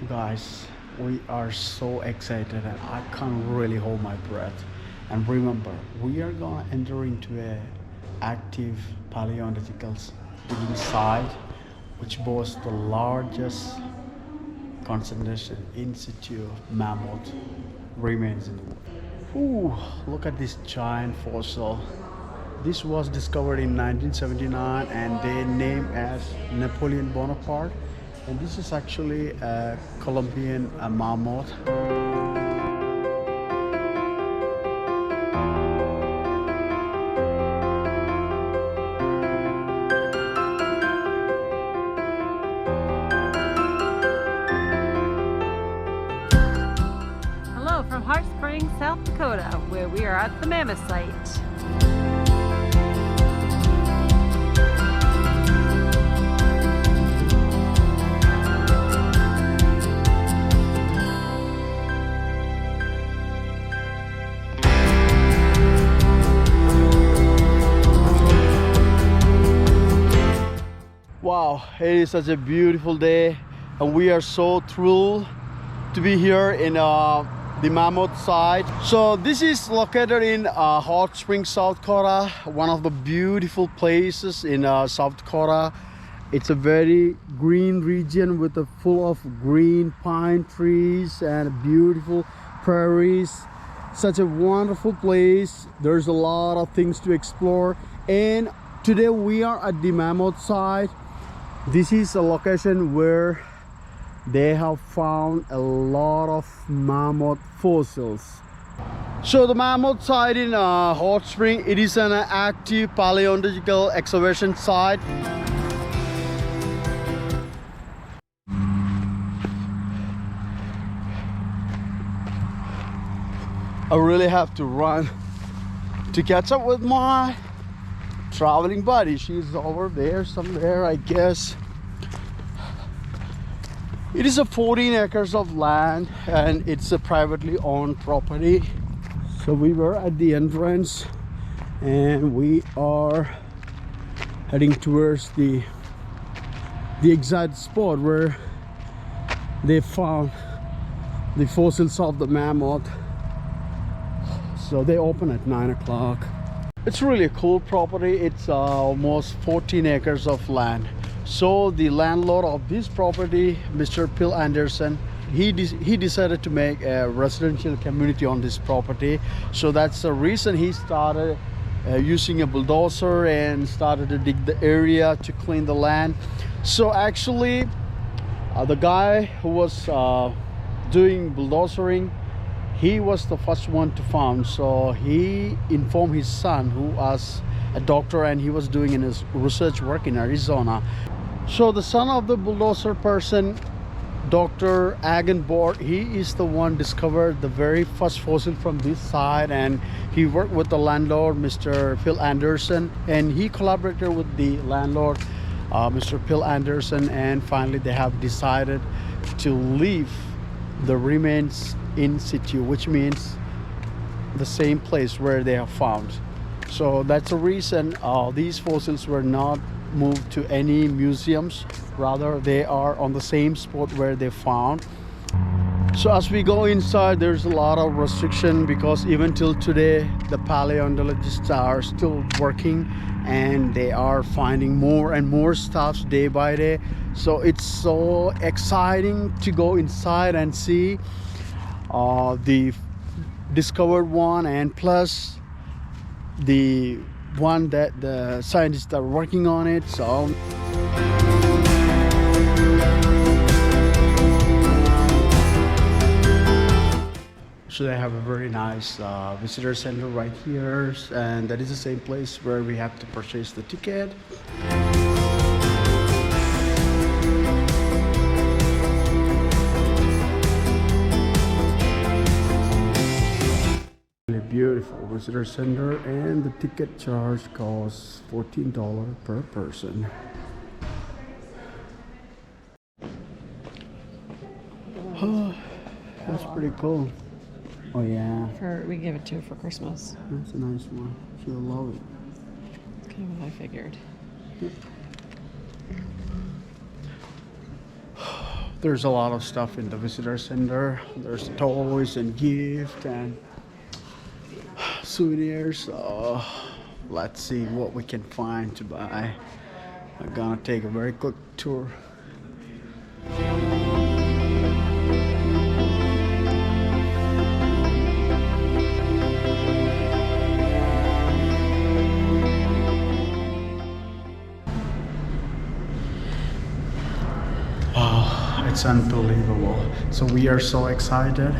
Guys, we are so excited and I can't really hold my breath. And remember, we are gonna enter into a active paleontological digging site which boasts the largest concentration in situ of mammoth remains in the world. Ooh, look at this giant fossil. This was discovered in 1979 and they named as Napoleon Bonaparte. And this is actually a Colombian mammoth. Hello from Hart Springs, South Dakota, where we are at the Mammoth site. Wow, it is such a beautiful day and we are so thrilled to be here in the Mammoth site. So this is located in Hot Springs, South Dakota, one of the beautiful places in South Dakota. It's a very green region with a full of green pine trees and beautiful prairies. Such a wonderful place. There's a lot of things to explore, and today we are at the Mammoth site. This is a location where they have found a lot of mammoth fossils. So the Mammoth site in Hot Spring, it is an active paleontological excavation site. I really have to run to catch up with my traveling buddy. She's over there somewhere, I guess. It is a 14 acres of land and it's a privately owned property. So we were at the entrance and we are heading towards the exact spot where they found the fossils of the mammoth. So they open at 9 o'clock. It's really a cool property. It's almost 14 acres of land. So the landlord of this property, Mr. Phil Anderson, he decided to make a residential community on this property. So that's the reason he started using a bulldozer and started to dig the area to clean the land. So actually the guy who was doing bulldozering, he was the first one to found. So he informed his son, who was a doctor and he was doing in his research work in Arizona. So the son of the bulldozer person, Dr. Agenborg, he is the one discovered the very first fossil from this side, and he worked with the landlord, Mr. Phil Anderson, and he collaborated with the landlord, Mr. Phil Anderson, and finally they have decided to leave the remains in situ, which means the same place where they have found. So that's the reason these fossils were not moved to any museums, rather they are on the same spot where they found. So as we go inside, there's a lot of restriction because even till today the paleontologists are still working and they are finding more and more stuff day by day. So it's so exciting to go inside and see the discovered one, and plus the one that the scientists are working on it. So they have a very nice visitor center right here, and that is the same place where we have to purchase the ticket. Beautiful visitor center, and the ticket charge costs $14 per person. Oh, that's pretty cool. Oh yeah. We give it to her for Christmas. That's a nice one. She'll love it. That's kind of what I figured. There's a lot of stuff in the visitor center. There's toys and gift and souvenirs. So let's see what we can find to buy. I'm gonna take a very quick tour. Wow, it's unbelievable. So we are so excited.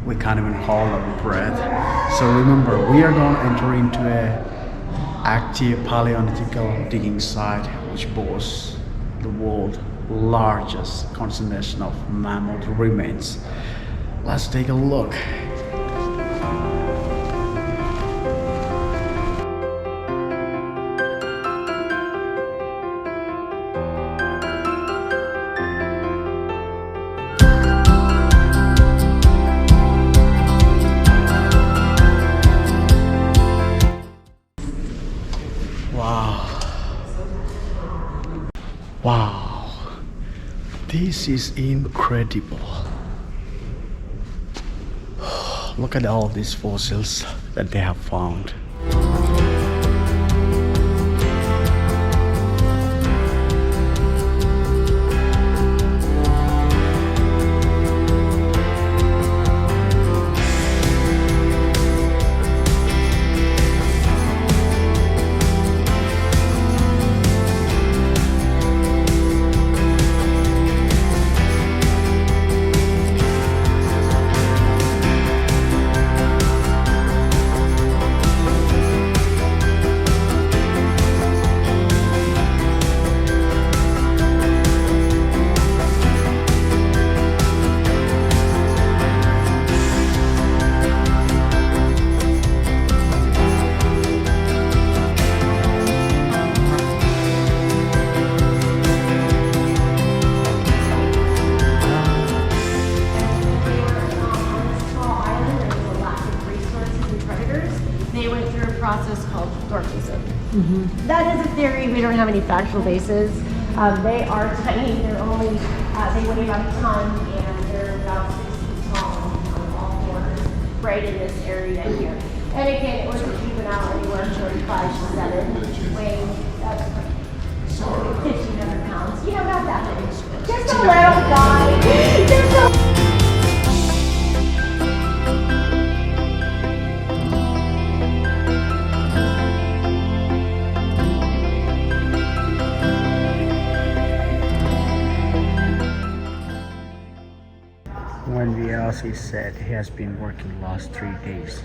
We can't even hold our breath. So remember, we are going to enter into a active paleolithical digging site which boasts the world's largest concentration of mammoth remains. Let's take a look. Wow, this is incredible. Look at all these fossils that they have found. Process called dwarfism. That is a theory. We don't have any factual basis. They are tiny. They're only they weigh about a ton, and they're about 6 feet tall on all fours, right in this area here. And again, it was a juvenile anywhere from 5 to 7, weighing 1,500 pounds. You know, not that big. Just a little guy. Just a When we asked, he said he has been working last 3 days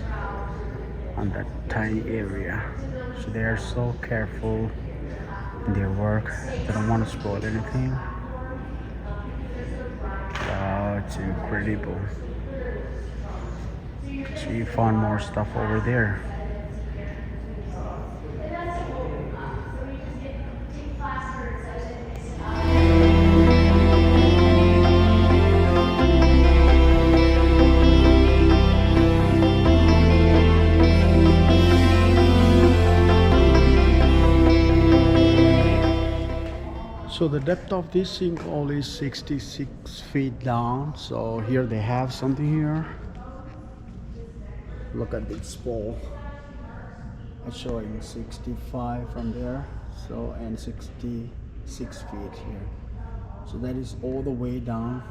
on that tiny area. So they are so careful in their work. They don't want to spoil anything. Wow, it's incredible. So you found more stuff over there. So the depth of this sinkhole is 66 feet down. So here they have something here. Look at this pole. It's showing 65 from there. So and 66 feet here. So that is all the way down.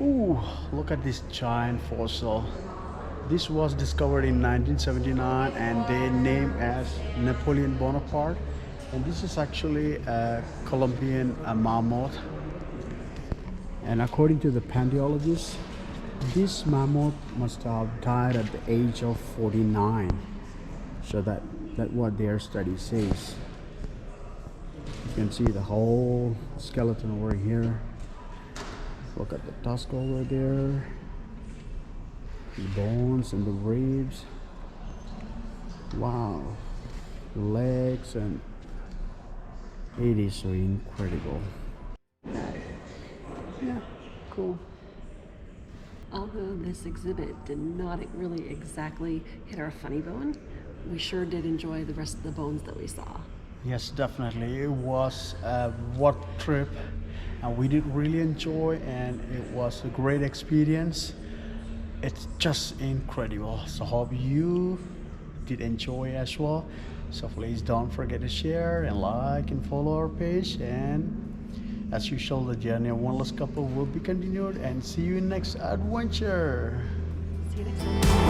Ooh, look at this giant fossil. This was discovered in 1979 and they named as Napoleon Bonaparte. And this is actually a Colombian mammoth. And according to the paleontologists, this mammoth must have died at the age of 49. So that's what their study says. You can see the whole skeleton over here. Look at the tusk over there. The bones and the ribs. Wow. The legs, and it is so incredible. Yeah, cool. Although this exhibit did not really exactly hit our funny bone, we sure did enjoy the rest of the bones that we saw. Yes, definitely. It was a work trip, and we did really enjoy, and it was a great experience. It's just incredible. So hope you did enjoy as well. So please don't forget to share and like and follow our page. And as usual, the journey of one last couple will be continued. And see you in next adventure. See you next time.